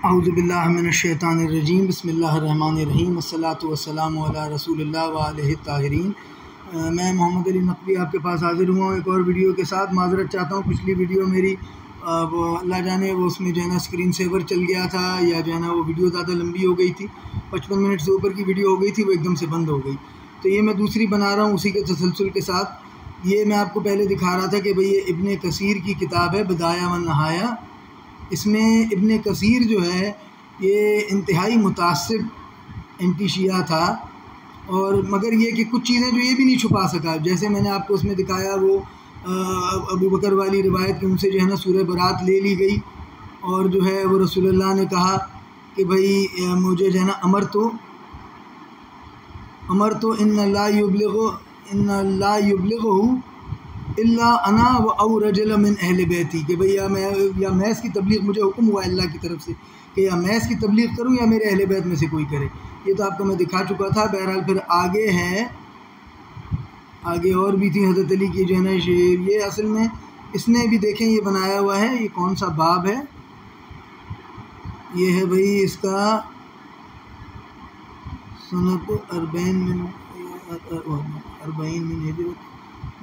औज़ुबिल्लाहि मिनश्शैतानिर्रजीम बिस्मिल्लाहिर्रहमानिर्रहीम अस्सलातु वस्सलामु अला रसूलिल्लाह व आलिहि ताहिरीन। मैं मोहम्मद अली नकवी आपके पास हाज़िर हुआ हूँ एक और वीडियो के साथ। माज़रत चाहता हूँ, पिछली वीडियो मेरी वो अल्लाह जाने वो उसमें जो है ना स्क्रीन सेवर चल गया था, या जो है ना वो वीडियो ज़्यादा लंबी हो गई थी, 55 मिनट से ऊपर की वीडियो हो गई थी, वो एकदम से बंद हो गई। तो ये मैं दूसरी बना रहा हूँ उसी के तसलसल के साथ। ये मैं आपको पहले दिखा रहा था कि भाई ये इब्ने कसीर की किताब है बदाया व नहाया। इसमें इब्ने कसीर जो है ये इंतहाई मुतासिब एंटी शिया था, और मगर ये कि कुछ चीज़ें जो ये भी नहीं छुपा सका। जैसे मैंने आपको उसमें दिखाया वो अबू बकर वाली रिवायत कि उनसे जो है ना सूरह बरात ले ली गई, और जो है वो रसूलुल्लाह ने कहा कि भाई मुझे जो है ना अमर तो इन्ना ला युबलिगहु इल्ला अना व औ रजुल मिन अहल बैती, कि भाई या मैं इसकी तबलीग, मुझे हुक्म हुआ अल्लाह की तरफ से कि या मैं इसकी तबलीग करूं या मेरे अहल बैत में से कोई करे। ये तो आपको मैं दिखा चुका था। बहरहाल फिर आगे और भी थी हज़रत अली की जो है ना शेर। ये असल में इसने भी देखें ये बनाया हुआ है, ये कौन सा बाब है, ये है भाई इसका सनत अरबईन मिन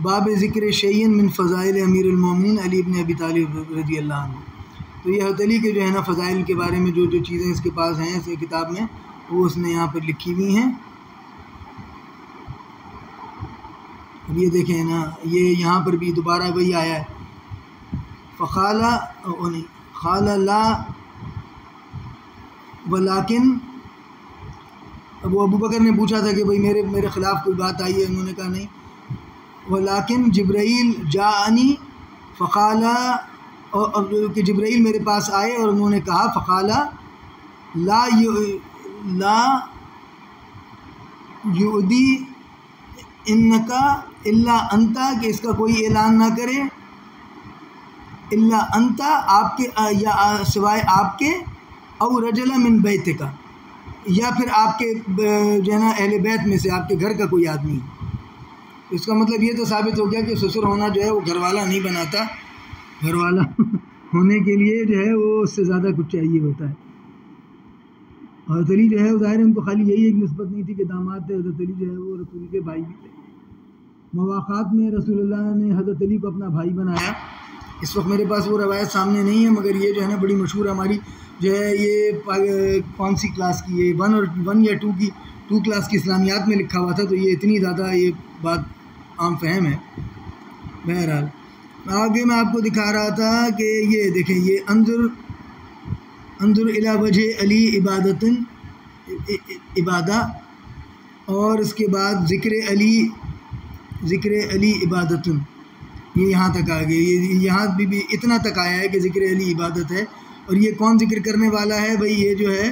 बाब ज़िक्र शैयन मिन फ़ज़ाइल अमीरुल मोमिनीन अली इब्न अबी तालिब रज़ी अल्लाह अन्हु। तो ये हज़रत अली के जो है ना फ़ज़ाइल के बारे में जो चीज़ें इसके पास हैं इस किताब में, वो उसने यहाँ पर लिखी हुई हैं। अब ये देखें ना, ये यहाँ पर भी दोबारा वही आया है, ख़ाला ला वलाकिन। अब वो अबू बकर ने पूछा था कि भाई मेरे ख़िलाफ़ कोई बात आई है, उन्होंने कहा नहीं। वलाकिन जिब्राइल जाअनी फ़क़ाला, और कि जिब्राइल मेरे पास आए और उन्होंने कहा फ़क़ाला ला युदी इन्नका इल्ला अंता, कि इसका कोई ऐलान ना करे, इल्ला अंता आपके या सिवाय आपके, औ रजुला मिन बैतिका, या फिर आपके जो है ना अहले बैत में से आपके घर का कोई आदमी। इसका मतलब ये तो साबित हो गया कि ससुर होना जो है वो घरवाला नहीं बनाता, घरवाला होने के लिए जो है वो उससे ज़्यादा कुछ चाहिए होता है। हज़रत अली जो है ज़ाहिर है उनको खाली यही एक निस्बत नहीं थी कि दामाद थे, हज़रत अली जो है वो रसूल के भाई भी थे। मवाक़ात में रसूलुल्लाह ने हज़रत अली को अपना भाई बनाया। इस वक्त मेरे पास वो रवायत सामने नहीं है, मगर ये जो है ना बड़ी मशहूर हमारी जो है ये कौन सी क्लास की, ये 1 या 2 की 2 क्लास की इस्लामियात में लिखा हुआ था। तो ये इतनी ज़्यादा ये बात आम फहम है। बहरहाल आगे मैं आपको दिखा रहा था कि ये देखें, ये अंजुर इला वजह अली इबादा, और इसके बाद ज़िक्र अली इबादतुन, ये यहाँ तक आ गए। ये यहाँ भी इतना तक आया है कि ज़िक्र अली इबादत है। और ये कौन ज़िक्र करने वाला है भाई, ये जो है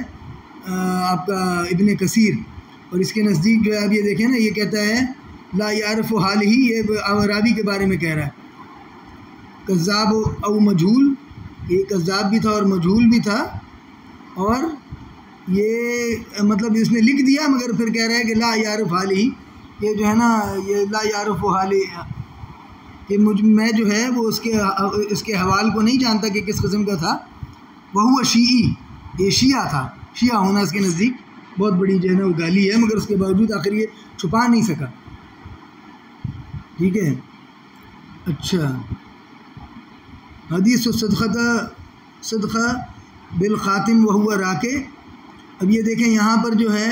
आपका इब्ने कसीर। और इसके नज़दीक जो है अब ये देखें ना, ये कहता है ला यारफ़ु हाल ही, ये रावी के बारे में कह रहा है, कज़्ज़ाब औ मजहूल, ये कज़्ज़ाब भी था और मजहूल भी था। और ये मतलब इसने लिख दिया मगर फिर कह रहा है कि ला यारफ़ु हाल ही, ये जो है ना ये ला यारफ़ु हाल, कि मैं जो है वो इसके हवाल को नहीं जानता कि किस किस्म का था। वह शीई, ये शिया था, शिया होना इसके नज़दीक बहुत बड़ी जो है ना वो गाली है, मगर उसके बावजूद आखिर ये छुपा नहीं सका। ठीक है, अच्छा, हदीस सदक़ा बिल ख़ातिम व हुआ राके। अब ये देखें यहाँ पर जो है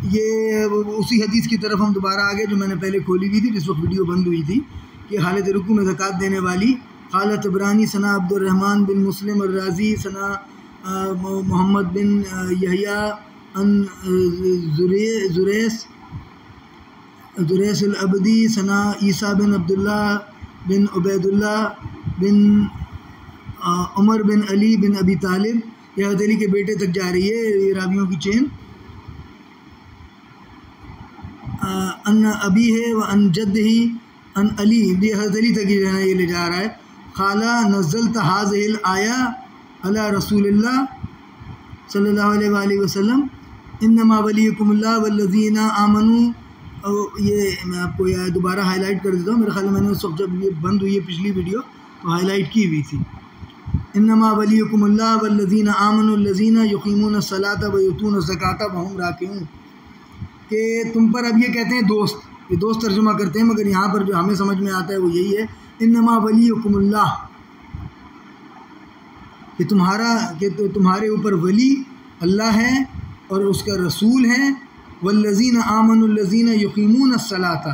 ये उसी हदीस की तरफ हम दोबारा आ गए जो मैंने पहले खोली हुई थी, जिस वक्त वीडियो बंद हुई थी, कि हालत रुकू में ज़कात देने वाली। क़ाल तबरानी सना अब्दुर्रहमान बिन मुस्लिम अर्राज़ी सना मोहम्मद बिन यहया अन जुरैस अल-अबदी सना ईसा बिन अब्दुल्ला बिन उबैदुल्ला बिन उमर बिन अली बिन अबी तालिब। यह हज़रत अली के बेटे तक जा रही है ये रावियों की चेन। अन अबी है व अन जद ही अन अली, ये हज़रत अली तक जो है ये ले जा रहा है। ख़ाला नज़्ज़लत हाज़िहिल आया अला रसूलिल्लाह सल्लल्लाहु अलैहि वसल्लम इन्नमा वलियकुमुल्लाह वल्लज़ीना आमनू। ये मैं आपको यह दोबारा हाईलाइट कर देता हूँ, मेरे ख्याल में मैंने उस वक्त जब ये बंद हुई है पिछली वीडियो तो हाईलाइट की हुई थी। इन्नमा वलियुकुमुल्लाह वल्लज़ीना आमनुल्लज़ीना युक़ीमूनस्सलाता व युतूनज़्ज़काता वहुम राकिऊन, कि तुम पर अब ये कहते हैं दोस्त, ये दोस्त तर्जुमा करते हैं, मगर यहाँ पर जो हमें समझ में आता है वो यही है, इन्नमा वलियुकुमुल्लाह, कि तुम्हारे ऊपर वली अल्लाह है और उसका रसूल है, वल्लज़ीना आमनुल्लज़ीना युक़ीमूनस्सलाता,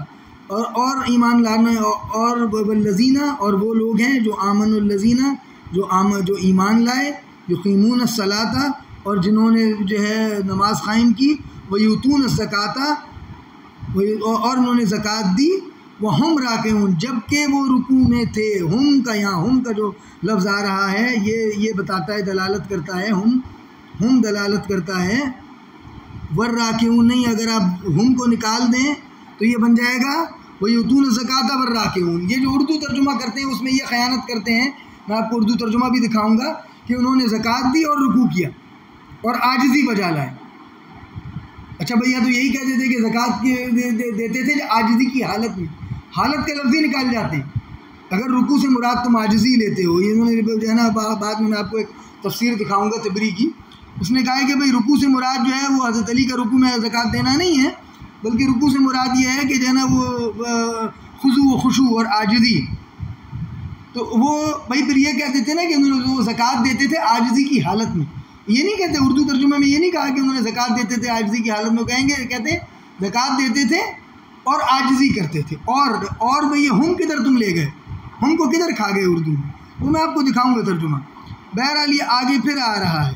और ईमान लाने, और वल्लज़ीना, और वो लोग हैं जो आमनुल्लज़ीना, जो ईमान लाए, युक़ीमूनस्सलाता, और जिन्होंने जो है नमाज कायम की, वयूतूनज़्ज़काता, और उन्होंने ज़कात दी, वहुम राकिऊन, जबकि वो रुकू में थे। हम का यहाँ हम का जो लफ्ज़ आ रहा है ये बताता है, दलालत करता है, हम दलालत करता है, वर राकिऊन नहीं। अगर आप हम को निकाल दें तो ये बन जाएगा वयूतूनज़्ज़काता वर राकिऊन। ये जो उर्दू तर्जुमा करते हैं उसमें ये ख़यानत करते हैं, मैं आपको उर्दू तर्जुमा भी दिखाऊंगा, कि उन्होंने ज़कात दी और रुकू किया और आजिज़ी बजा लाए। अच्छा भैया, तो यही कहते थे कि ज़कात देते थे आजिज़ी की हालत में, हालत के लफ्ज़ ही निकाल जाते हैं। अगर रुकू से मुराद तुम आजिज़ी लेते हो, ये उन्होंने जो है ना, बाद में मैं आपको एक तफसीर दिखाऊंगा तबरी की, उसने कहा है कि भाई रुकू से मुराद जो है वो हज़रत अली का रुकू में ज़कात देना नहीं है, बल्कि रुकू से मुराद ये है कि जो है ना वो खुशू व खुशू और आजिज़ी। तो वो भाई फिर ये कहते थे ना कि वो ज़कात देते थे आजिज़ी की हालत में, ये नहीं कहते उर्दू तर्जुमे में, ये नहीं कहा कि उन्होंने ज़कात देते थे आजिज़ी की हालत में, कहेंगे कहते ज़कात देते थे और आजिज़ी करते थे। और भाई ये हम किधर तुम ले गए, हम को किधर खा गए उर्दू में, वो मैं आपको दिखाऊंगा तर्जुमा। बहरहाल ये आगे फिर आ रहा है,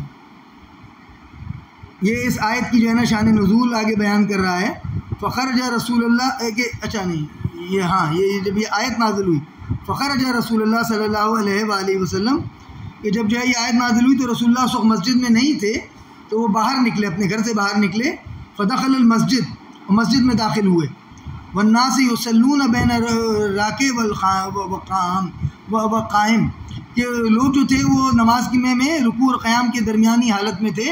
ये इस आयत की जो है ना शान नुज़ूल आगे बयान कर रहा है। फ़ख़रजा रसूलुल्लाह के, अच्छा नहीं, ये हाँ, ये जब ये आयत नाज़िल हुई, फ़ख़रजा रसूलुल्लाह सल्लल्लाहु अलैहि वसल्लम, कि जब जो है ये आयत नाज़िल हुई तो रसूलुल्लाह उस वक्त मस्जिद में नहीं थे, तो वो बाहर निकले, अपने घर से बाहर निकले, फ़दख़लल मस्जिद, मस्जिद में दाखिल हुए, वन्नास युसल्लून बैन राके वल क़ाइम, कि लोग जो थे वो नमाज की में रुकू और क़याम के दरमियानी हालत में थे।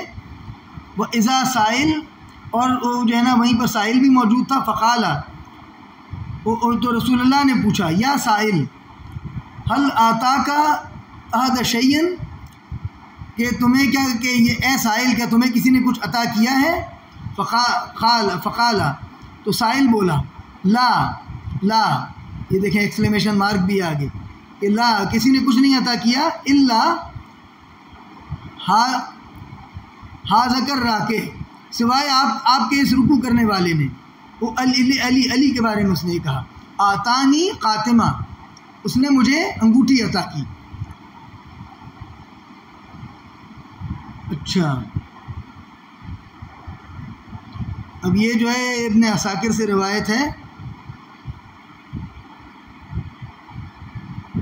व इज़ा साइल, और जो है ना वहीं पर साइल भी मौजूद था। फ़क़ाला, तो रसूलुल्लाह ने पूछा, या साइल हल आता का अहद शैयन, कि तुम्हें क्या, कि ये ए साइल, क्या तुम्हें किसी ने कुछ अता किया है? फ़क़ाला, तो साइल बोला, ला, ये देखें एक्सक्लेमेशन मार्क भी आगे, कि ला, किसी ने कुछ नहीं अता किया, इल्ला हा ज़कर राके, सिवाय आपके इस रुकू करने वाले ने। वो अली के बारे में उसने कहा, आतानी क़ातिमा, उसने मुझे अंगूठी अता की। अच्छा, अब ये जो है इब्न असाकिर से रिवायत है,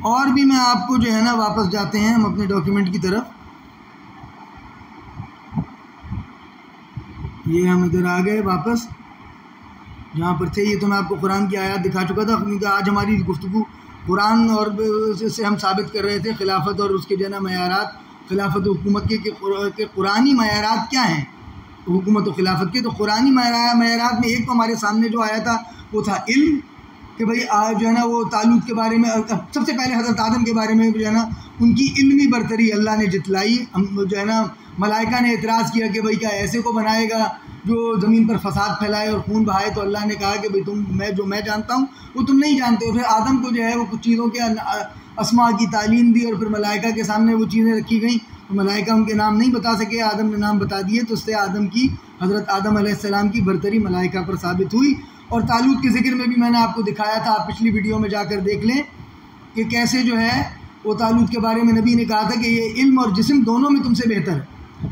और भी मैं आपको जो है ना, वापस जाते हैं हम अपने डॉक्यूमेंट की तरफ, ये हम इधर आ गए वापस जहाँ पर थे। ये तो मैं आपको कुरान की आयत दिखा चुका था, क्योंकि आज हमारी गुफ्तगू कुरान और से हम साबित कर रहे थे खिलाफत और उसके जो है ना मयारात, खिलाफत हुकूमत के कुरानी मयारात क्या हैं, हुकूमत और खिलाफत के। तो कुरानी मयारात में एक तो हमारे सामने जो आया था वो था इल्म, कि भाई जो है ना वो तालूत के बारे में, सबसे पहले हज़रत आदम के बारे में जो है ना उनकी इल्मी बरतरी अल्लाह ने जितलाई। हम जो है ना मलाइका ने एतराज़ किया कि भाई क्या ऐसे को बनाएगा जो ज़मीन पर फसाद फैलाए और खून बहाए, तो अल्लाह ने कहा कि भाई जो मैं जानता हूँ वो तुम नहीं जानते हो। फिर आदम को जो है वो कुछ चीज़ों के अस्मा की तालीम दी और फिर मलाइका के सामने वो चीज़ें रखी गई, तो मलाइका उनके नाम नहीं बता सके, आदम ने नाम बता दिए, तो उससे आदम की, हज़रत आदम अलैहिस्सलाम की बरतरी मलाइका पर साबित हुई। और तालूत के ज़िक्र में भी मैंने आपको दिखाया था, आप पिछली वीडियो में जाकर देख लें कि कैसे जो है वो तालूत के बारे में नबी ने कहा था कि ये इल्म और जिस्म दोनों में तुमसे बेहतर है।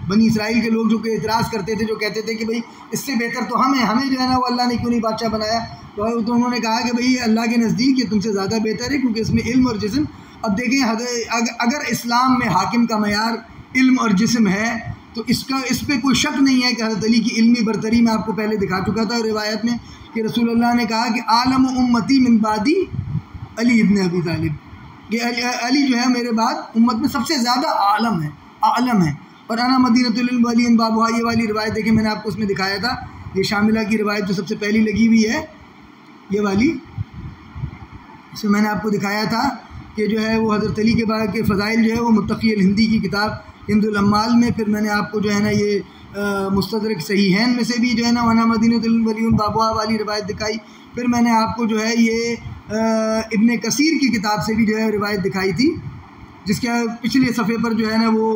बनी इसराइल के लोग जो कि एतराज़ करते थे, जो कहते थे कि भाई इससे बेहतर तो हमें जो है ना वो अल्लाह ने क्यों नहीं बादशाह बनाया, तो उन्होंने कहा कि भाई अल्लाह के नज़दीक ये तुमसे ज़्यादा बेहतर है, क्योंकि इसमें इल्म और जिस्म। अब देखें, अगर इस्लाम में हाकिम का मयार इल्म और जिस्म है, तो इस पर कोई शक नहीं है कि हज़रत अली की इल्मी बरतरी मैं आपको पहले दिखा चुका था रिवायत में, कि रसूलुल्लाह ने कहा कि आलम उम्मती मिन बादी अली इब्न अबी तालिब, कि अली जो है मेरे बाद उम्मत में सबसे ज़्यादा आलम है। और अना मदीनतुल इल्म वली बाबुहा, ये वाली रिवायत देखें, मैंने आपको उसमें दिखाया था, ये शामिला की रिवायत जो सबसे पहली लगी हुई है, ये वाली, इसमें मैंने आपको दिखाया था कि जो है वो हज़रत अली के बारे के फ़ज़ाइल जो है वो मुत्तक़ी अल-हिंदी की किताब हिंदुल अम्माल में, फिर मैंने आपको जो है ना ये मुस्तदरक सहीहैन में से भी जो है ना वना मदीनतुल वलीउन बाबुहा वाली रिवायत दिखाई, फिर मैंने आपको जो है ये इब्ने कसीर की किताब से भी जो है रिवायत दिखाई थी, जिसके पिछले सफ़े पर जो है ना वो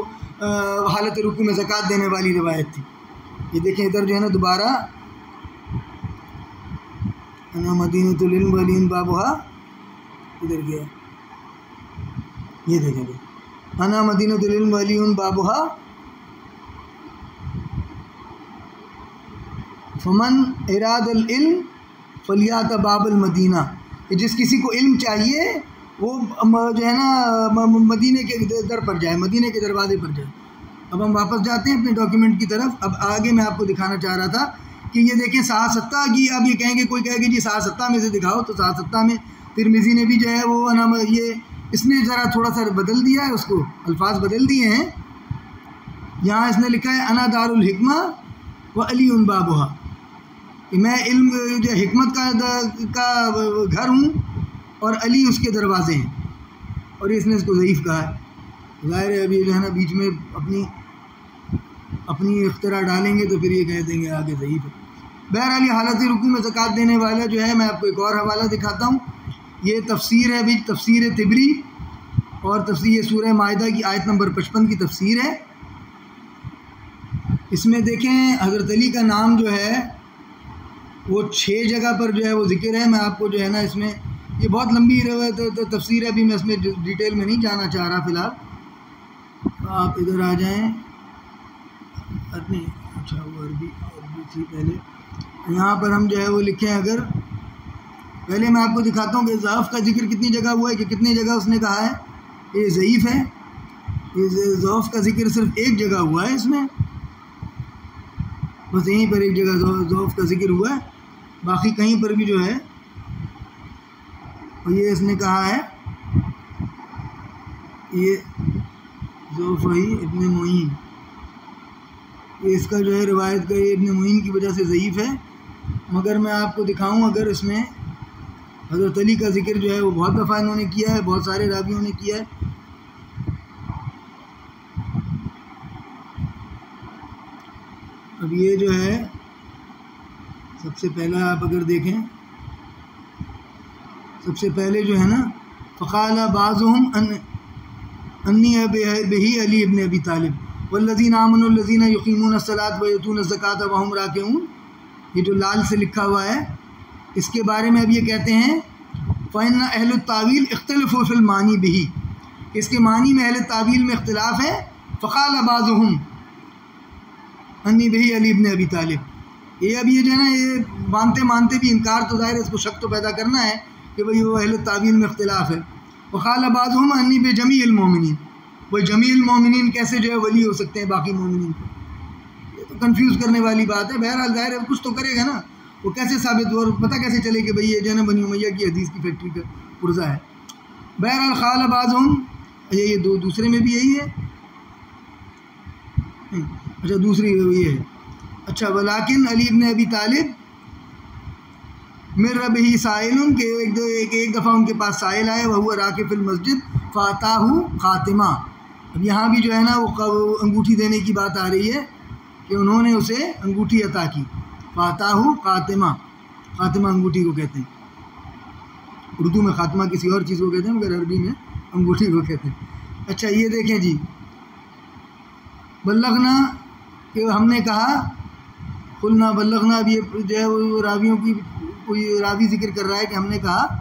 हालत रुकू में ज़कात देने वाली रिवायत थी। ये देखें इधर जो है ना दोबारा वना मदीनतुल वलीउन बाबुहा इधर गया, ये देखेंगे वना मदीनतुल वलीउन बाबुहा फमन इरादल इल्म फलियात बाबुल मदीना, कि जिस किसी को इल्म चाहिए वो जो है ना मदीने के दर पर जाए, मदीने के दरवाजे पर जाए। अब हम वापस जाते हैं अपने डॉक्यूमेंट की तरफ। अब आगे मैं आपको दिखाना चाह रहा था कि ये देखें साहसत्ता की, अब ये कहेंगे कोई कहेगा जी साहसत्ता में से दिखाओ, तो साहसत्ता में तिरमिज़ी ने भी जो है वो नाम ये इसने ज़रा थोड़ा सा बदल दिया है, उसको अल्फाज बदल दिए हैं। यहाँ इसने लिखा है अना दारुल हिकमा व अली उन बाबुहा, कि मैं इल्म जो हिकमत का घर हूँ और अली उसके दरवाजे हैं, और इसने इसको ज़ईफ़ कहा है। ज़ाहिर है अभी जो है ना बीच में अपनी इख्तरा डालेंगे तो फिर ये कह देंगे आगे ज़ईफ़ है। बहरहाल ये हालत रुकू में ज़कात देने वाला जो है, मैं आपको एक और हवाला दिखाता हूँ। ये तफसीर है अभी, तफसीर तिबरी, और तफसीर सूरह माइदा की आयत नंबर 55 की तफसीर है। इसमें देखें हज़रत अली का नाम जो है वो 6 जगह पर जो है वो ज़िक्र है। मैं आपको जो है ना इसमें ये बहुत लंबी तफसीर है, अभी मैं इसमें डिटेल में नहीं जाना चाह रहा फ़िलहाल। आप इधर आ जाएं अपनी, अच्छा वो अरबी थी पहले, यहाँ पर हम जो है वो लिखें। अगर पहले मैं आपको दिखाता हूँ कि ज़ाफ़ का जिक्र कितनी जगह हुआ है, कि कितनी जगह उसने कहा है ये ज़ईफ़ है। ये ज़ाफ़ का जिक्र सिर्फ एक जगह हुआ है इसमें, बस यहीं पर एक जगह ज़ाफ़ का जिक्र हुआ है, बाकी कहीं पर भी जो है ये इसने कहा है ये ज़ाफ़ ही इब्ने मुईन, इसका जो है रिवायत का ये इब्ने मुईन की वजह से ज़ईफ़ है। मगर मैं आपको दिखाऊं, अगर इसमें हज़रत अली का जिक्र जो है वो बहुत दफ़ा इन्होंने किया है, बहुत सारे रावियों ने किया है। अब ये जो है सबसे पहला आप अगर देखें, सबसे पहले जो है ना फ़क़ाला बाज़ुहुम अन्नी बिही अली इब्न अबी तालिब वल्लज़ीना आमनु अल्लज़ीना युक़ीमून अस्सलात व युतून अज़्ज़कात व हुम राकिऊन, ये जो लाल से लिखा हुआ है इसके बारे में अब ये कहते हैं फ़इन्ना अहलुत तावील इख्तलफ़ू फ़िल मानी बिही, इसके मानी में अहले तावील में इख्तिलाफ़ है। फ़क़ाला बाज़ुहुम अन्नी बिही अली इब्न अबी तालिब, ये अब ये जो है ना ये मानते मानते भी इनकार, तो ज़ाहिर है इसको शक तो पैदा करना है कि भाई वो अहले तावील में इख्तिलाफ़ है। फ़क़ाला बाज़ुहुम अन्नी बिजमीइल मोमिनीन, वही जमील मोमिनीन कैसे जो है वली हो सकते हैं बाकी मोमिनीन को, ये तो कंफ्यूज करने वाली बात है। बहरहाल ज़ाहिर है कुछ तो करेगा ना, वो कैसे साबित हो और पता कैसे चले कि भाई ये जो है ना बनी उमैया की हदीस की फैक्ट्री का पुर्जा है। बहरहाल क़ाल बाज़ुहुम, ये दूसरे में भी यही है, अच्छा दूसरी ये है, अच्छा वलाकिन अली इब्न अबी तालिब मिर रबिही साइलुन के एक दफ़ा उनके पास साइल आए, वह हुआ राकिफ़िल मस्जिद फ़ाताहु ख़ातिमा। अब यहाँ भी जो है ना वो अंगूठी देने की बात आ रही है कि उन्होंने उसे अंगूठी अता की। फ़ाताहु ख़ातिमा, ख़ातिमा अंगूठी को कहते हैं, उर्दू में ख़ातिमा किसी और चीज़ को कहते हैं, मगर अरबी में अंगूठी को कहते हैं। अच्छा ये देखें जी, बल्लगना कि हमने कहा, कुलना बल्लगना, अब ये जो है वो रावियों की कोई रावी जिक्र कर रहा है कि हमने कहा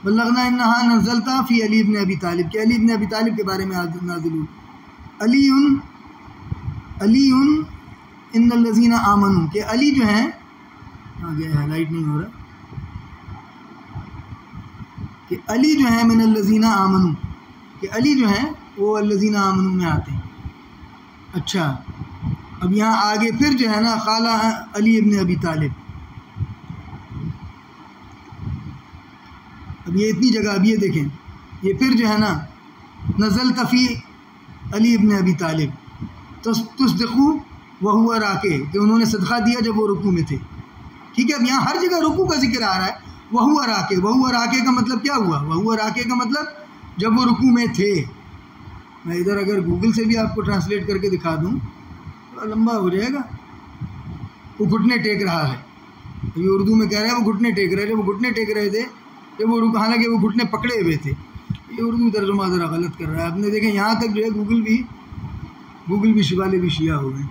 बल्लगना इन्नहा नज़लता फ़ी अली इब्न अबी तालिब, कि अली इब्न अबी तालिब के बारे में नाज़िल हुई। अलीउन इन्नल्लज़ीना आमनू, कि अली जो हैं, आगे हाईलाइट नहीं हो रहा, कि अली जो हैं मिनल्लज़ीना आमनू, कि अली जो हैं वो अल्लज़ीना आमनू में आते हैं। अच्छा अब यहाँ आगे फिर जो है ना क़ाला अली इब्न अबी तालिब, अब ये इतनी जगह, अब ये देखें ये फिर जो है ना नज़ल तफ़ी अली इब्न अबी तालिब तुस्दिक़ू व हुआ राके, कि उन्होंने सदक़ा दिया जब वो रुकू में थे। ठीक है, अब यहाँ हर जगह रुकू का जिक्र आ रहा है। वह हुआ राके, वह हुआ राके का मतलब क्या हुआ? वह हुआ राके का मतलब जब वो रुकू में थे। मैं इधर अगर गूगल से भी आपको ट्रांसलेट करके दिखा दूँ तो लंबा हो जाएगा। वो घुटने टेक रहा है, ये उर्दू में कह रहा है वो घुटने टेक रहे थे। वो घुटने टेक रहे थे जब वो रुक, हालांकि वो घुटने पकड़े हुए थे। ये उर्दू तर्जुमा ज़रा गलत कर रहा है। आपने देखें यहाँ तक जो है गूगल भी शिवाले भी शिया हो गए।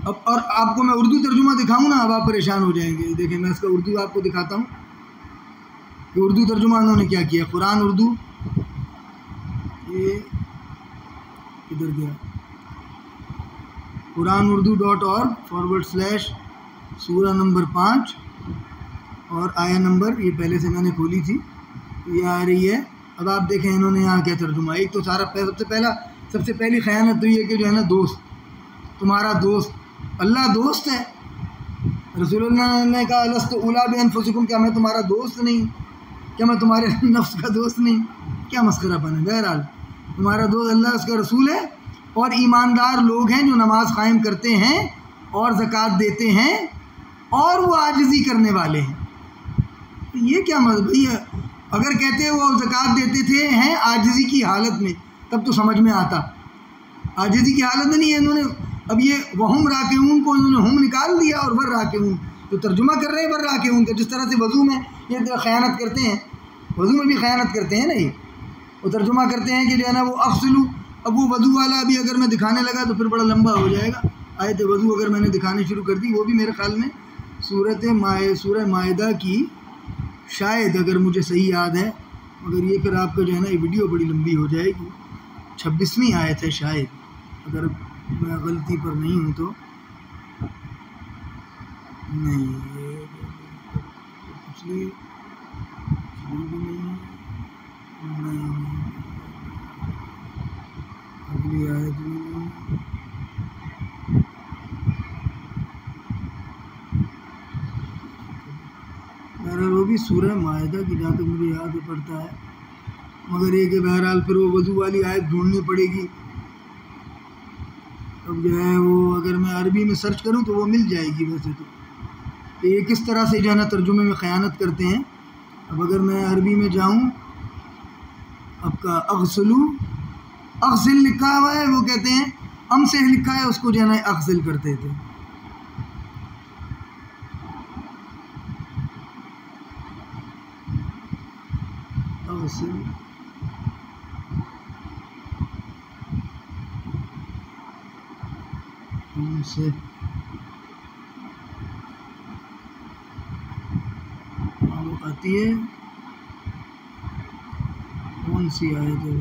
अब और आपको मैं उर्दू तर्जुमा दिखाऊँ ना, अब आप परेशान हो जाएंगे। देखें मैं इसका उर्दू आपको दिखाता हूँ कि उर्दू तर्जुमा उन्होंने क्या किया। कुरान उर्दू, ये किधर गया, quranurdu.org/, सूरा नंबर 5 और आया नंबर, ये पहले से मैंने खोली थी, ये आ रही है। अब आप देखें इन्होंने यहाँ क्या तर्जुमा। एक तो सारा सबसे पहली ख़यानत तो ये कि जो है ना, दोस्त, तुम्हारा दोस्त, अल्लाह दोस्त है। रसूलुल्लाह ने कहा अलस्तु उला बिअनफुसिकुम, क्या मैं तुम्हारा दोस्त नहीं, क्या मैं तुम्हारे नफ्स का दोस्त नहीं। क्या मस्खरापन है। बहरहाल तुम्हारा दोस्त अल्लाह, उसका रसूल है और ईमानदार लोग हैं जो नमाज कायम करते हैं और ज़कात देते हैं और वो आजिज़ी करने वाले हैं। ये क्या मतलब भैया, अगर कहते वो ज़कात देते थे हैं आजिज़ी की हालत में, तब तो समझ में आता। आजिज़ी की हालत में नहीं है इन्होंने। अब ये वहुम राकिऊन को इन्होंने हम निकाल दिया और वर राकिऊन, तो तर्जुमा कर रहे हैं वर राकिऊन का। जिस तरह से वज़ू में ये ख़यानत करते हैं, वज़ू में भी ख़यानत करते हैं ना, ये वो तर्जुमा करते हैं कि जो है ना वो अफ़सलू। अब वो वज़ू वाला अभी अगर मैं दिखाने लगा तो फिर बड़ा लंबा हो जाएगा। आयत वज़ू अगर मैंने दिखाने शुरू कर दी, वो भी मेरे ख़्याल में सूरह माइदा की, शायद अगर मुझे सही याद है, मगर ये फिर आपका जो है ना ये वीडियो बड़ी लंबी हो जाएगी। 26वीं आयत है शायद, अगर मैं गलती पर नहीं हूँ तो। नहीं, ये पिछली भी नहीं, अगली आयत भी नहीं। बहरहाल वो भी सूरह माइदा की, जहाँ तक मुझे याद पड़ता है, मगर ये कि बहरहाल फिर वो वज़ू वाली आयत ढूंढनी पड़ेगी। अब जो है वो अगर मैं अरबी में सर्च करूँ तो वो मिल जाएगी वैसे तो। ये किस तरह से जो है ना तर्जुमे में ख़यानत करते हैं। अब अगर मैं अरबी में जाऊँ, आपका अग़सिल लिखा हुआ है, वो कहते हैं अम से लिखा है, उसको जो है ना अग़सिल करते थे। अग़सिल, से आती है, कौन सी आयत है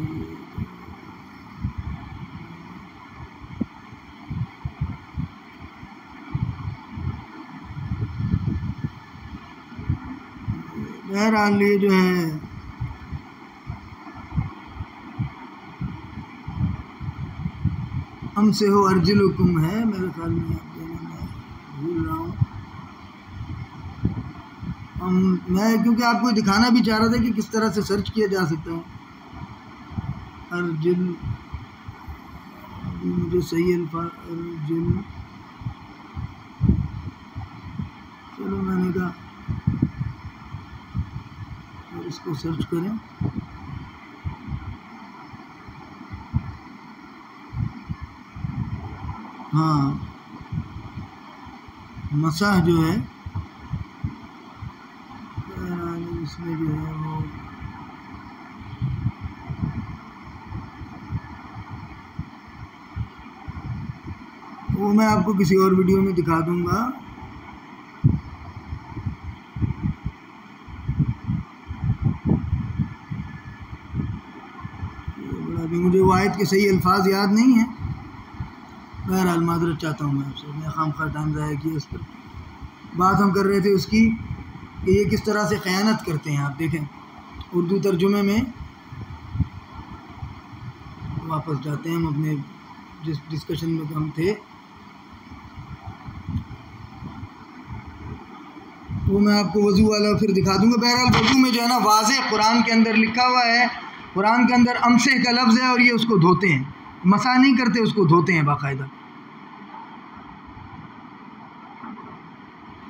बहरहाल ये जो है हमसे हो अर्जुलुकुम है मेरे ख्याल में, मैं भूल रहा हूँ। मैं क्योंकि आपको दिखाना भी चाह रहा था कि किस तरह से सर्च किया जा सकता है। अर्जुल, मुझे सही अल्फाज, अर्जुल, चलो मैंने कहा और इसको सर्च करें। हाँ, मसाह जो है इसमें जो है वो मैं आपको किसी और वीडियो में दिखा दूंगा। अभी मुझे वो आयत के सही अल्फाज याद नहीं है। बहरहाल माजरत चाहता हूँ मैं आपसे, मैं खामखा टाइम ज़ाया किया। उस पर बात हम कर रहे थे उसकी कि ये किस तरह से ख़यानत करते हैं। आप देखें उर्दू तर्जुमे में वापस जाते हैं हम अपने जिस डिस्कशन में हम थे, वो मैं आपको वज़ू वाला फिर दिखा दूंगा। बहरहाल वज़ू में जो है ना वाज़ेह कुरान के अंदर लिखा हुआ है, कुरान के अंदर अमसे का लफ्ज़ है और ये उसको धोते हैं, मसा नहीं करते, उसको धोते हैं बाकायदा।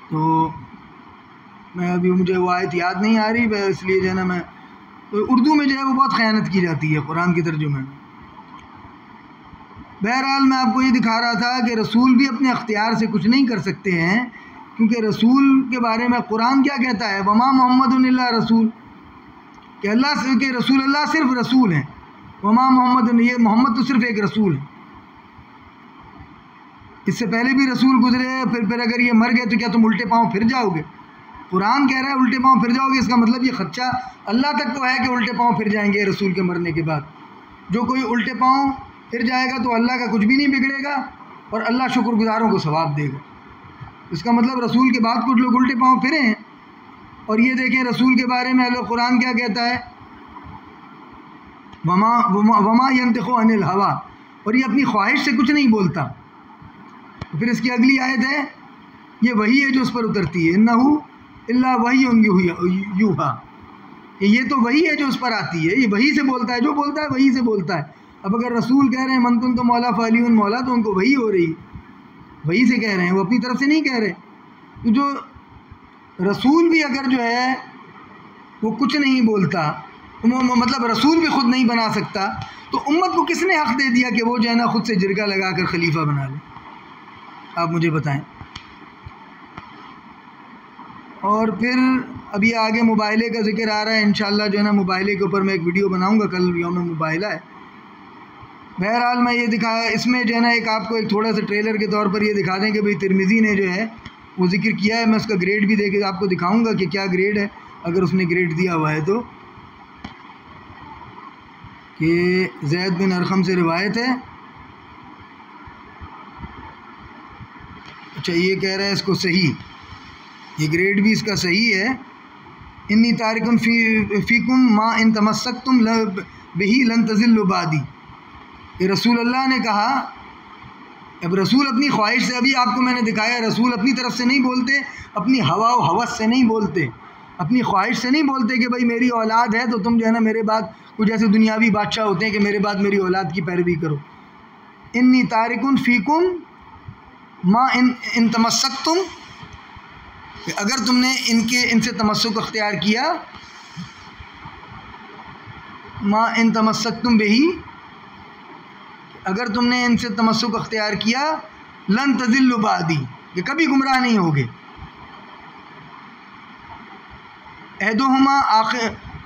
तो मैं अभी मुझे वो आयत याद नहीं आ रही, इसलिए जो है ना मैं तो उर्दू में जो है वो बहुत ख़यानत की जाती है कुरान के तर्जुमे में। बहरहाल मैं आपको ये दिखा रहा था कि रसूल भी अपने अख्तियार से कुछ नहीं कर सकते हैं, क्योंकि रसूल के बारे में कुरान क्या कहता है, वमा मोहम्मदुन इल्ला रसूल, कि अल्लाह के रसूल अल्लाह सिर्फ रसूल हैं। वमा मोहम्मद, ये मोहम्मद तो सिर्फ एक रसूल है। इससे पहले भी रसूल गुजरे, फिर अगर ये मर गए तो क्या तुम उल्टे पाँव फिर जाओगे? कुरान कह रहा है उल्टे पाँव फिर जाओगे, इसका मतलब ये खदशा अल्लाह तक तो है कि उल्टे पाँव फिर जाएंगे रसूल के मरने के बाद। जो कोई उल्टे पाँव फिर जाएगा तो अल्लाह का कुछ भी नहीं बिगड़ेगा और अल्लाह शुक्रगुजारों को सवाब देगा। इसका मतलब रसूल के बाद कुछ लोग उल्टे पाँव फिरे हैं। और ये देखें रसूल के बारे में अल्लाह कुरान क्या कहता है, वमा यंतिक़ु अनिल हवा, और ये अपनी ख्वाहिश से कुछ नहीं बोलता। फिर इसकी अगली आयत है, ये वही है जो उस पर उतरती है, इन्नहु इल्ला वहीयुन यूहा, ये तो वही है जो उस पर आती है, ये वही से बोलता है, जो बोलता है वही से बोलता है। अब अगर रसूल कह रहे हैं मन कुन्तु मौला फअलियुन मौला, तो उनको वही हो रही, वही से कह रहे हैं, वो अपनी तरफ से नहीं कह रहे। तो जो रसूल भी अगर जो है वो कुछ नहीं बोलता, मतलब रसूल भी ख़ुद नहीं बना सकता, तो उम्मत को किसने हक़ दे दिया कि वो जो है ना ख़ुद से जिरगा लगा कर खलीफा बना ले? आप मुझे बताएं। और फिर अभी आगे मुबाइले का जिक्र आ रहा है, इंशाअल्लाह जो है ना मुबाइले के ऊपर मैं एक वीडियो बनाऊंगा, कल यौम मुबाइला है। बहरहाल मैं ये दिखाया, इसमें जो है ना एक आपको एक थोड़ा सा ट्रेलर के तौर पर ये दिखा दें कि भाई तिरमिज़ी ने जो है वो जिक्र किया है। मैं उसका ग्रेड भी देके आपको दिखाऊंगा कि क्या ग्रेड है, अगर उसने ग्रेड दिया हुआ है तो, कि ज़ैद बिन अरक़म से रिवायत है। अच्छा, ये कह रहा है इसको सही, ये ग्रेड भी इसका सही है। इन्नी तारिकुन फ़ीकुम मा इन तमस्सक्तुम बिही लन तज़िल्लु बादी, ये रसूल अल्लाह ने कहा। अब रसूल अपनी ख्वाहिश से, अभी आपको मैंने दिखाया, रसूल अपनी तरफ से नहीं बोलते, अपनी हवा व हवस से नहीं बोलते, अपनी ख्वाहिश से नहीं बोलते कि भाई मेरी औलाद है तो तुम जो है ना मेरे बाद, कुछ ऐसे दुनियावी बादशाह होते हैं कि मेरे बाद मेरी औलाद की पैरवी करो। इन्नी तारिकुन फ़ीकुम मा इन तमस्सक्तुम, अगर तुमने इनसे तमस्सुक अख्तियार किया, मा इन तमस्सक्तुम बिही, अगर तुमने इनसे तमस्सुक अख्तियार किया, लन तज़िल्लु बादी, कि कभी गुमराह नहीं होगे। अहदुहुमा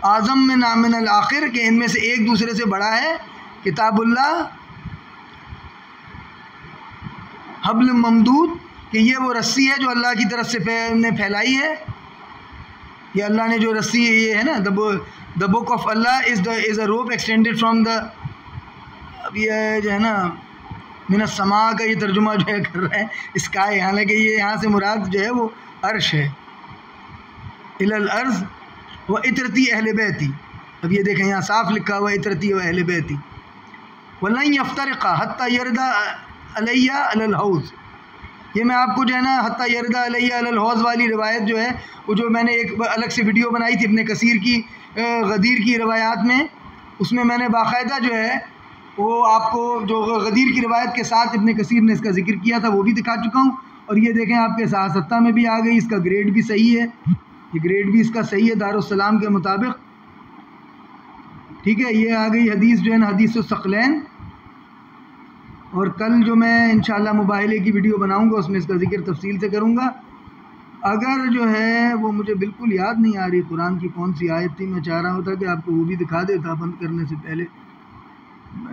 आज़म मिन अल आखिर, के इनमें से एक दूसरे से बड़ा है, किताबुल्लाह हब्ल ममदूद, कि ये वो रस्सी है जो अल्लाह की तरफ से ने फैलाई है। ये अल्लाह ने जो रस्सी ये है ना, the book of Allah is a rope extended from the, अब ये जो है ना मिनस समा का ये तर्जुमा जो है कर रहे हैं स्काई, हालांकि ये यहाँ से मुराद जो है वो अर्श है। इलल अर्ज़ व इतरती अहले बैती, अब ये देखें यहाँ साफ़ लिखा हुआ इतरती व अहले बैती। वलन यफ्तरिक़ा हत्ता यरदा अलैया अलल हौज़, ये मैं आपको जो है ना हत्ता यरदा अलैया अलल हौज़ वाली रिवायत जो है, वो जो मैंने एक अलग से वीडियो बनाई थी इब्न कसीर की गदीर की रिवायात में, उसमें मैंने बाकायदा जो है वो आपको जो गदीर की रिवायत के साथ इब्न कसीर ने इसका जिक्र किया था वो भी दिखा चुका हूँ। और ये देखें आपके साथ सत्ता में भी आ गई, इसका ग्रेड भी सही है, ये ग्रेड भी इसका सही है दारुस्सलाम के मुताबिक, ठीक है। ये आ गई हदीस जो है ना हदीसुस्सक़लैन, और कल जो मैं इंशाअल्लाह मुबाहिले की वीडियो बनाऊंगा उसमें इसका जिक्र तफसील से करूंगा। अगर जो है वो मुझे बिल्कुल याद नहीं आ रही कुरान की कौन सी आयत थी, मैं चाह रहा होता कि आपको वो भी दिखा देता बंद करने से पहले,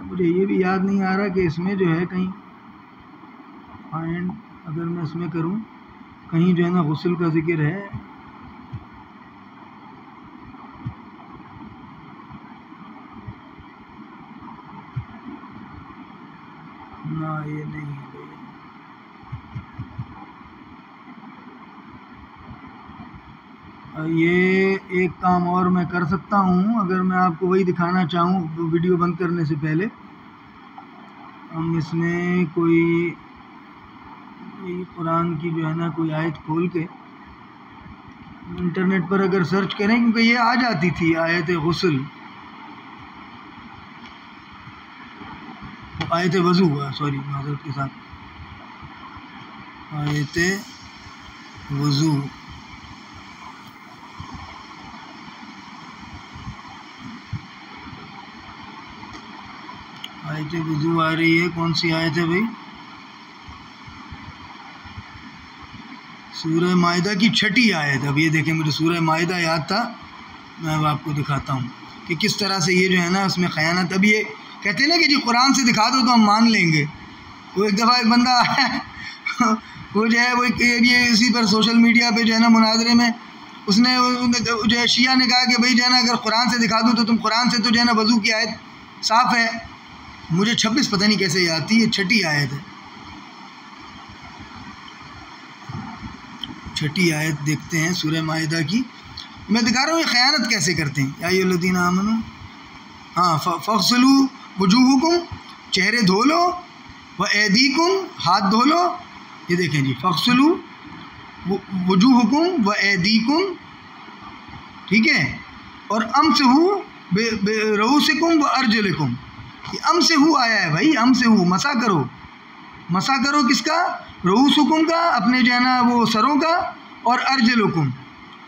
मुझे ये भी याद नहीं आ रहा कि इसमें जो है कहीं फाइंड, अगर मैं इसमें करूं कहीं जो है ना गुस्ल का जिक्र है, ना ये नहीं है। ये एक काम और मैं कर सकता हूँ, अगर मैं आपको वही दिखाना चाहूँ वीडियो बंद करने से पहले, हम इसमें कोई कुरान की जो है ना कोई आयत खोल के इंटरनेट पर अगर सर्च करें, क्योंकि ये आ जाती थी आयत गुस्ल, आयत वज़ू हुआ, सॉरी माज़रत के साथ, आयत वज़ू, आयत वुज़ू आ रही है, कौन सी आयत है भाई? सूरह माइदा की 6ठी आयत। अब ये देखें, मुझे सूरह माइदा याद था, मैं अब आपको दिखाता हूँ कि किस तरह से ये जो है ना उसमें ख़यानत। अब ये कहते हैं ना कि जी कुरान से दिखा दो तो हम मान लेंगे। वो एक दफ़ा एक बंदा आया वो जो है वो ये इसी पर सोशल मीडिया पे जो है ना मुनाजरे में उसने जो है शिया ने कहा कि भाई जो है ना अगर कुरान से दिखा दूँ तो तुम कुरान से तो जो है ना वज़ू की आयत साफ़ है। मुझे 26 पता नहीं कैसे याद थी, ये 6ठी आयत है। 6ठी आयत देखते हैं सूरह माइदा की। मैं दिखा रहा हूँ ये ख़यानत कैसे करते हैं। या अय्युहल्लज़ीना आमनू, हाँ, फ़ग़सिलू वुजूहकुम, चेहरे धो लो, व ऐदीकुम, हाथ धो लो। ये देखें जी, फ़ग़सिलू वुजूहकुम व ऐदीकुम, ठीक है। और अमसहू बिरुऊसिकुम व अर्जुलिकुम, ये अमसहू आया है भाई, अमसहू मसा करो। मसा करो किसका? रुऊसुकुम का, अपने जो है ना वो सरों का, और अर्जुलुकुम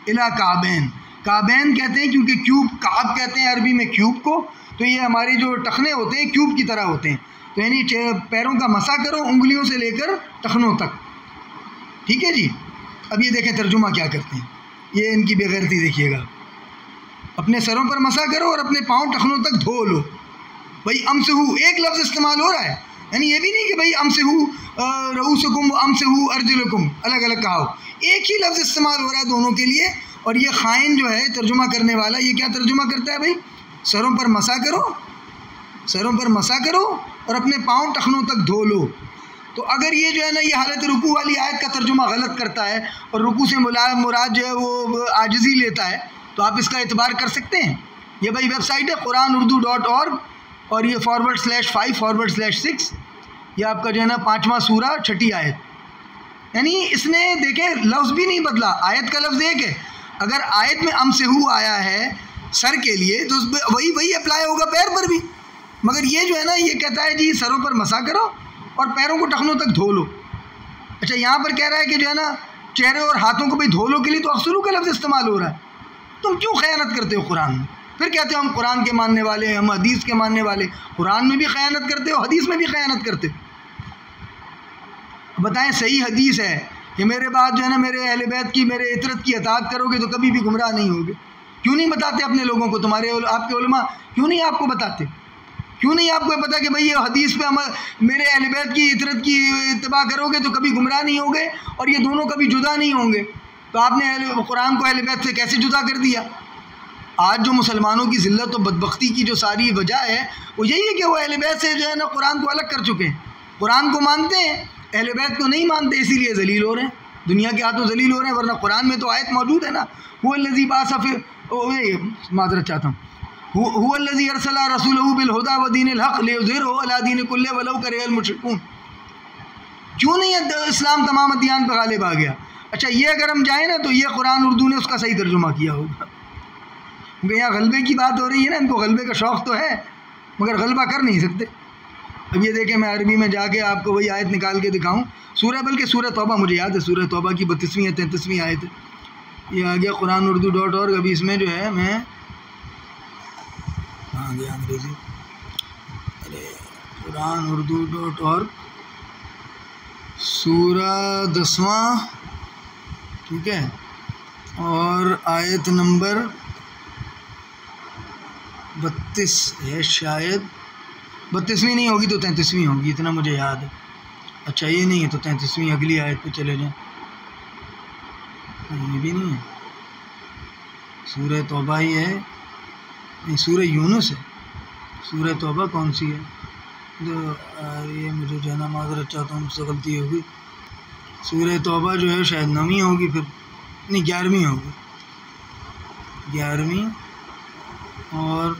इला काबैन। काबैन कहते हैं क्योंकि क्यूब, काब कहते हैं अरबी में क्यूब को, तो ये हमारे जो टखने होते हैं क्यूब की तरह होते हैं। तो यानी पैरों का मसा करो उंगलियों से लेकर टखनों तक, ठीक है जी। अब ये देखें तर्जुमा क्या करते हैं, ये इनकी बेगैरती देखिएगा। अपने सरों पर मसा करो और अपने पाँव टखनों तक धो लो। भाई अमसहू एक लफ्ज़ इस्तेमाल हो रहा है, यानी ये भी नहीं कि भाई अमसहू रुऊसुकुम अमसहू अर्जुलकुम अलग अलग कहा हो, एक ही लफ्ज़ इस्तेमाल हो रहा है दोनों के लिए। और ये ख़ाइन जो है तर्जुमा करने वाला, ये क्या तर्जुमा करता है भाई? सरों पर मसा करो, सरों पर मसा करो और अपने पाँव टखनों तक धो लो। तो अगर ये जो है ना ये हालत रुकू वाली आयत का तर्जुमा गलत करता है और रुकू से मुराद जो है वो आजिज़ी लेता है, तो आप इसका एतबार कर सकते हैं। ये भाई वेबसाइट है quranurdu.org और ये /5/6, ये आपका जो है ना 5वां सूरा 6ठी आयत। यानी इसने देखें लफ्ज़ भी नहीं बदला, आयत का लफ्ज़ एक है। अगर आयत में अमसहू आया है सर के लिए तो वही अप्लाई होगा पैर पर भी, मगर ये जो है ना ये कहता है जी सरों पर मसा करो और पैरों को टखनों तक धो लो। अच्छा, यहाँ पर कह रहा है कि जो है ना चेहरे और हाथों को भी धो लो के लिए तो अक्सरू का लफ्ज़ इस्तेमाल हो रहा है। तुम क्यों ख़यानत करते हो कुरान में? फिर कहते हो हम कुरान के मानने वाले हैं, हम हदीस के मानने वाले। कुरान में भी ख़यानत करते हो, हदीस में भी ख़यानत करते हो। बताएं, सही हदीस है कि मेरे बाद जो है ना मेरे अहले बैत की, मेरे इतरत की अताअत करोगे तो कभी भी गुमराह नहीं होगे। क्यों नहीं बताते अपने लोगों को? तुम्हारे आपके उलमा क्यों नहीं आपको बताते? क्यों नहीं आपको पता कि भाई ये हदीस पे मेरे अहले बैत की इतरत की इत्तिबा करोगे तो कभी गुमराह नहीं होंगे और ये दोनों कभी जुदा नहीं होंगे? तो आपने कुरान को अहले बैत से कैसे जुदा कर दिया? आज जो मुसलमानों की ज़िल्लत और बदबख्ती की जो सारी वजह है वो यही है कि वो अहले बैत से जो है ना कुरान को अलग कर चुके हैं। कुरान को मानते हैं, अहले बैत को नहीं मानते, इसीलिए ज़लील हो रहे हैं, दुनिया के हाथों ज़लील हो रहे हैं। वरना कुरान में तो आयत मौजूद है ना, हुवल्लज़ी बाअस मादरत चाहता हूँ, हुवल्लज़ी अरसला रसूलहू बिलहुदा व दीनिल हक़ लियुज़हिरहू अला दीनि कुल्लिही वलौ करिहल मुशरिकून। क्यों नहीं है इस्लाम तमाम अदियान पर गालिब आ गया? अच्छा, ये अगर हम जाएँ ना तो ये कुरान उर्दू ने उसका सही तर्जुमा किया होगा। क्योंकि यहाँ गलबे की बात हो रही है ना, इनको गलबे का शौक़ तो है मगर गलबा कर नहीं सकते। अब ये देखें, मैं अरबी में जाके आपको वही आयत निकाल के दिखाऊं। बल्कि सूरह तौबा मुझे याद है, सूरह तौबा की 32वीं या 33वीं आयत है। ये आ गया quranurdu.org। अभी इसमें जो है मैं आ गया अंग्रेज़ी, अरे quranurdu.org, सूरा 10वां, ठीक है, और आयत नंबर 32 है शायद। 32वीं नहीं होगी तो 33वीं होगी, इतना मुझे याद है। अच्छा, ये नहीं है तो 33वीं अगली आयत पे चले जाएं। ये भी नहीं है, सूरह तौबा ही है, नहीं सूरह यूनुस है। सूरह तौबा कौन सी है? ये मुझे जो है ना माज़रत चाहता हूँ, मुझसे गलती होगी। सूरह तौबा जो है शायद 9वीं होगी, फिर नहीं 11वीं होगी, 11वीं और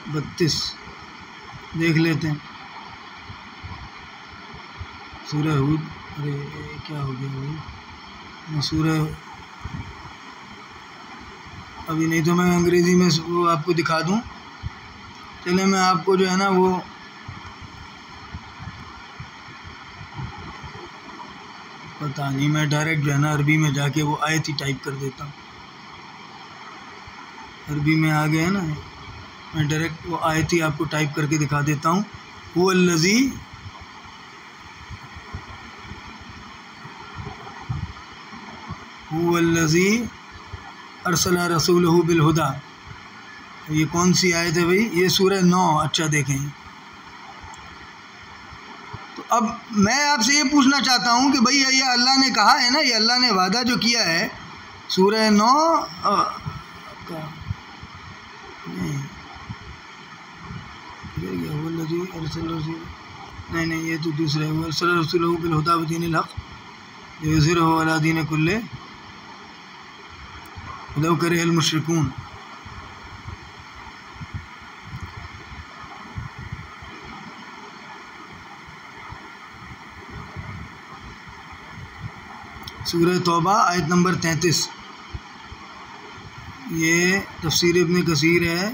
/32 देख लेते हैं। सूरह हूद, अरे क्या हो गया भाई, सूरह अभी नहीं तो मैं अंग्रेज़ी में वो आपको दिखा दूं। चले मैं आपको जो है ना वो पता नहीं, मैं डायरेक्ट जो है ना अरबी में जाके वो आयत ही टाइप कर देता हूँ। अरबी में आ गया ना, मैं डायरेक्ट वो आयत ही आपको टाइप करके दिखा देता हूँ। हुवल्लज़ी अरसला रसूलहू बिलहुदा। ये कौन सी आयत है भाई? ये सूरह 9। अच्छा देखें, तो अब मैं आपसे ये पूछना चाहता हूँ कि भाई ये अल्लाह ने कहा है ना, ये अल्लाह ने वादा जो किया है सूरह 9 नहीं, ये तो दूसरा है। अरसला रसूलहू बिलहुदा व दीनिल हक़ लियुज़हिरहू अला दीनि कुल्लिही वलौ करिहल मुश्रिकून। सूरह तौबा आयत नंबर 33। ये तफसीर इब्न कसीर है।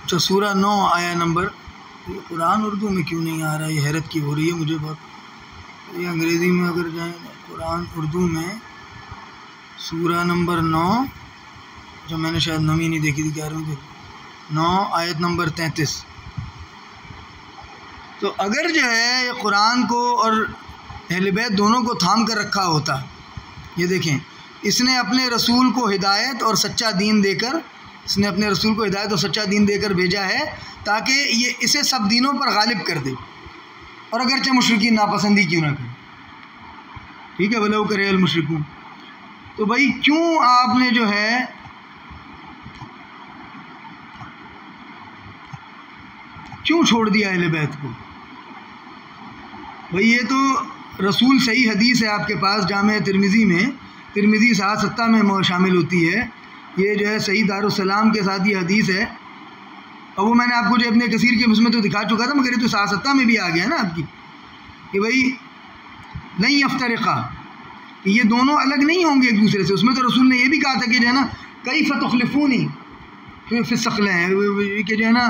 अच्छा, सूरह 9 आया नंबर। ये कुरान उर्दू में क्यों नहीं आ रहा है? ये हैरत की हो रही है मुझे बहुत। ये अंग्रेज़ी में अगर जाए, कुरान उर्दू में सूरह नंबर 9, जो मैंने शायद नमी नहीं देखी थी, 11वीं 9 आयत नंबर 33। तो अगर जो है ये कुरान को और अहले बैत दोनों को थाम कर रखा होता, ये देखें, इसने अपने रसूल को हिदायत और सच्चा दीन देकर, इसने अपने रसूल को हिदायत और सच्चा दीन देकर भेजा है ताकि ये इसे सब दीनों पर गालिब कर दे, और अगरचे मुशरिकीन नापसंदी क्यों ना करे। ठीक है, वलौ करिहल मुशरिकून। तो भाई क्यों आपने जो है क्यों छोड़ दिया अहले बैत को? भाई ये तो रसूल सही हदीस है आपके पास, जामे तिरमिज़ी में, तिरमिज़ी 7 में शामिल होती है। ये जो है सही दारुस्सलाम के साथ ये हदीस है। और वो मैंने आपको जो अपने कसीर के उसमें तो दिखा चुका था, मगर ये तो 7 में भी आ गया ना आपकी, कि भाई नहीं यफ्तरिक़ा, ये दोनों अलग नहीं होंगे एक दूसरे से। उसमें तो रसूल ने ये भी कहा था कि जो है ना, कई फ़तुख़लिफ़ूनी फ़िस्सक़लैन, कि जो है ना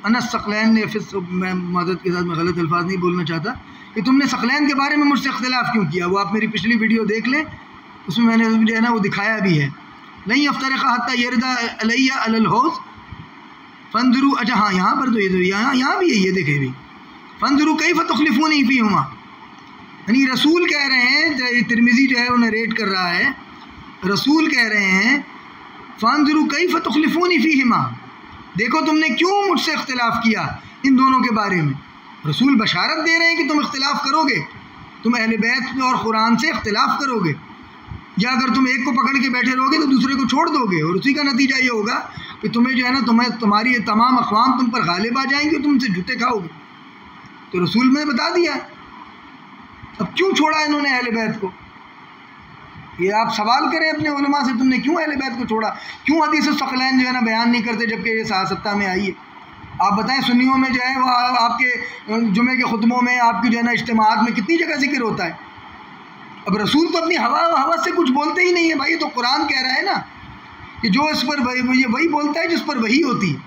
अनस्सक़लैन ने मैं मदद के साथ मैं गलत अल्फाज नहीं बोलना चाहता, कि तुमने सक़लैन के बारे में मुझसे इख्तिलाफ़ क्यों किया। वो आप मेरी पिछली वीडियो देख लें, उसमें मैंने जो है ना वो दिखाया भी है। नहीं यफ्तरिक़ा हत्ता यरदा अलैया अलल हौज़ फ़ंज़ुरू। अच्छा हाँ, यहाँ पर तो ये तो यहाँ भी है, ये देखें भी, फ़ंज़ुरू कैफ़ तुख़लिफ़ूनी फ़ीहुमा। यानी रसूल कह रहे हैं, तिरमिज़ी जो है वो नरेट कर रहा है, रसूल कह रहे हैं फ़ंज़ुरू कैफ़ तुख़लिफ़ूनी फ़ीहिमा, देखो तुमने क्यों मुझसे इख्तिलाफ़ किया इन दोनों के बारे में। रसूल बशारत दे रहे हैं कि तुम इख्तिलाफ़ करोगे, तुम अहले बैत और कुरान से इख्तिलाफ़ करोगे, या अगर तुम एक को पकड़ के बैठे रहोगे तो दूसरे को छोड़ दोगे, और उसी का नतीजा ये होगा कि तुम्हें जो है ना, तुम्हारी ये तमाम अक़वाम तुम पर गालिब आ जाएंगे, तुमसे जूते खाओगे। तो रसूल ने बता दिया। अब क्यों छोड़ा इन्होंने अहले बैत को? ये आप सवाल करें अपने उलमा से, तुमने क्यों अहले बैत को छोड़ा? क्यों हदीस सक़लैन जो है ना बयान नहीं करते, जबकि ये 7 में आई है? आप बताएं, सुन्नियों में जो है वो आपके जुमे के खुतबों में, आपकी जो है ना इज्तिमाआत में कितनी जगह जिक्र होता है। अब रसूल तो अपनी हवा से कुछ बोलते ही नहीं है भाई। ये तो कुरान कह रहा है ना कि जो इस पर वही बोलता है जिस पर वही होती है।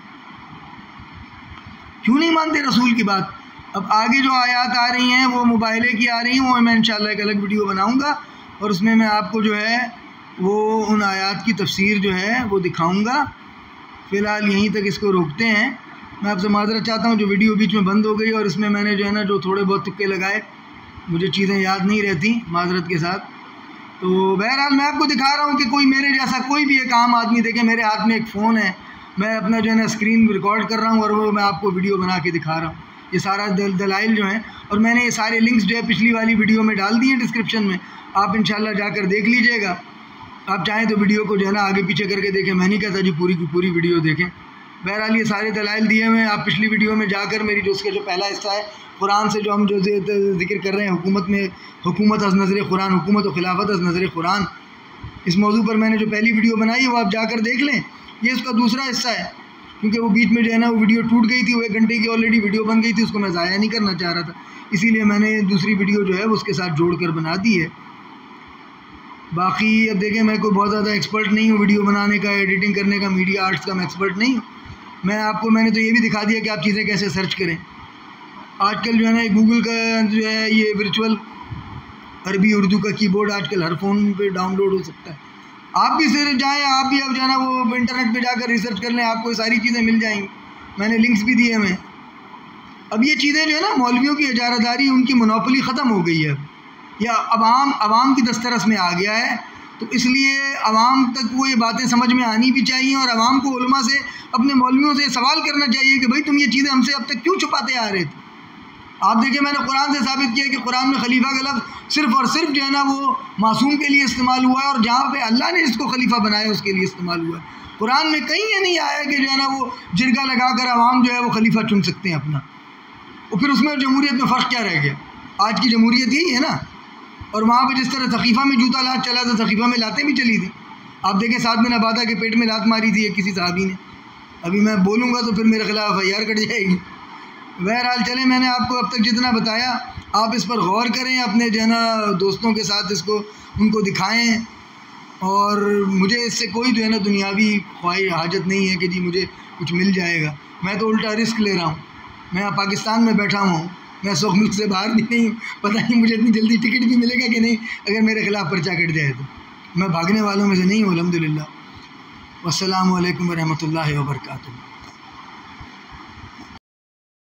क्यों नहीं मानते रसूल की बात? अब आगे जो आयात आ रही हैं वो मुबाहिले की आ रही हैं, वो मैं इंशाल्लाह एक अलग वीडियो बनाऊंगा, और उसमें मैं आपको जो है वो उन आयात की तफसीर जो है वो दिखाऊंगा। फ़िलहाल यहीं तक इसको रोकते हैं। मैं आपसे माज़रत चाहता हूँ, जो वीडियो बीच में बंद हो गई और इसमें मैंने जो है ना जो थोड़े बहुत तुक्के लगाए, मुझे चीज़ें याद नहीं रहती, माज़रत के साथ। तो बहरहाल मैं आपको दिखा रहा हूँ कि कोई मेरे जैसा कोई भी एक आम आदमी देखे, मेरे हाथ में एक फ़ोन है, मैं अपना जो है ना स्क्रीन रिकॉर्ड कर रहा हूँ और वो मैं आपको वीडियो बना के दिखा रहा हूँ। ये सारा दलाइल जो हैं, और मैंने ये सारे लिंक्स जो है पिछली वाली वीडियो में डाल दिए डिस्क्रिप्शन में, आप इंशाल्लाह जाकर देख लीजिएगा। आप चाहें तो वीडियो को जो है ना आगे पीछे करके देखें, मैं नहीं कहता जी पूरी की पूरी वीडियो देखें। बहरहाल ये सारे दलाइल दिए हुए हैं, आप पिछली वीडियो में जाकर मेरी जो उसके जो पहला हिस्सा है कुरान से जो हम जो जिक्र कर रहे हैं, हुकूमत अज़ नज़र कुरान, हुकूमत और खिलाफत अज़ नज़र कुरान, इस मौजू पर मैंने जो पहली वीडियो बनाई है वो आप जाकर देख लें। ये उसका दूसरा हिस्सा है, क्योंकि वो बीच में जो है ना वो वीडियो टूट गई थी, वो 1 घंटे की ऑलरेडी वीडियो बन गई थी, उसको मैं ज़ाया नहीं करना चाह रहा था, इसीलिए मैंने दूसरी वीडियो जो है वो उसके साथ जोड़ कर बना दी है। बाकी अब देखें, मैं कोई बहुत ज़्यादा एक्सपर्ट नहीं हूँ वीडियो बनाने का, एडिटिंग करने का, मीडिया आर्ट्स का मैं एक्सपर्ट नहीं हूँ। मैंने तो ये भी दिखा दिया कि आप चीज़ें कैसे सर्च करें। आजकल जो है ना गूगल का जो है ये वर्चुअल अरबी उर्दू का कीबोर्ड आजकल हर फ़ोन पे डाउनलोड हो सकता है, आप भी सिर्फ जाएँ, आप भी अब जो है ना वो इंटरनेट पे जाकर रिसर्च कर लें, आपको सारी चीज़ें मिल जाएंगी। मैंने लिंक्स भी दिए हुए। अब ये चीज़ें जो है ना मौलवियों की इजारादारी, उनकी मोनोपोली ख़त्म हो गई है, या अवाम की दस्तरस में आ गया है। तो इसलिए अवाम तक वो ये बातें समझ में आनी भी चाहिए, और अवाम को उलमा से, अपने मौलवियों से सवाल करना चाहिए कि भाई तुम ये चीज़ें हमसे अब तक क्यों छुपाते आ रहे थे। आप देखिए, मैंने कुरान से साबित किया कि कुरान में खलीफा का लफ्ज़ सिर्फ़ और सिर्फ जो है ना वो मासूम के लिए इस्तेमाल हुआ है, और जहाँ पे अल्लाह ने जिसको खलीफा बनाया उसके लिए इस्तेमाल हुआ है। कुरान में कहीं ये नहीं आया कि जो है ना वो जिरगा लगा कर अवाम जो है वो खलीफा चुन सकते हैं अपना। और फिर उसमें जमहूरियत में फ़र्क क्या रह गया? आज की जमहूरियत यही है ना। और वहाँ पर जिस तरह सकीफ़ा में जूता लात चला था, सकीफ़ा में लातें भी चली थी। आप देखें, साद बिन उबादा के पेट में लात मारी थी किसी साहबी ने। अभी मैं बोलूँगा तो फिर मेरे खिलाफ FIR कट जाएगी। बहरहाल चले, मैंने आपको अब तक जितना बताया आप इस पर गौर करें, अपने जो है ना दोस्तों के साथ इसको उनको दिखाएं। और मुझे इससे कोई जो है ना दुनियावी ख्वाहिश हाजत नहीं है कि जी मुझे कुछ मिल जाएगा। मैं तो उल्टा रिस्क ले रहा हूँ। मैं पाकिस्तान में बैठा हूँ, मैं इस वक्त मुल्क से बाहर भी नहीं हूँ। पता नहीं मुझे इतनी जल्दी टिकट भी मिलेगा कि नहीं, अगर मेरे खिलाफ़ पर्चा कट जाए तो। मैं भागने वालों में से नहीं हूँ, अल्हम्दुलिल्लाह। वस्सलामु अलैकुम वरहमतुल्लाहि वबरकातुहू।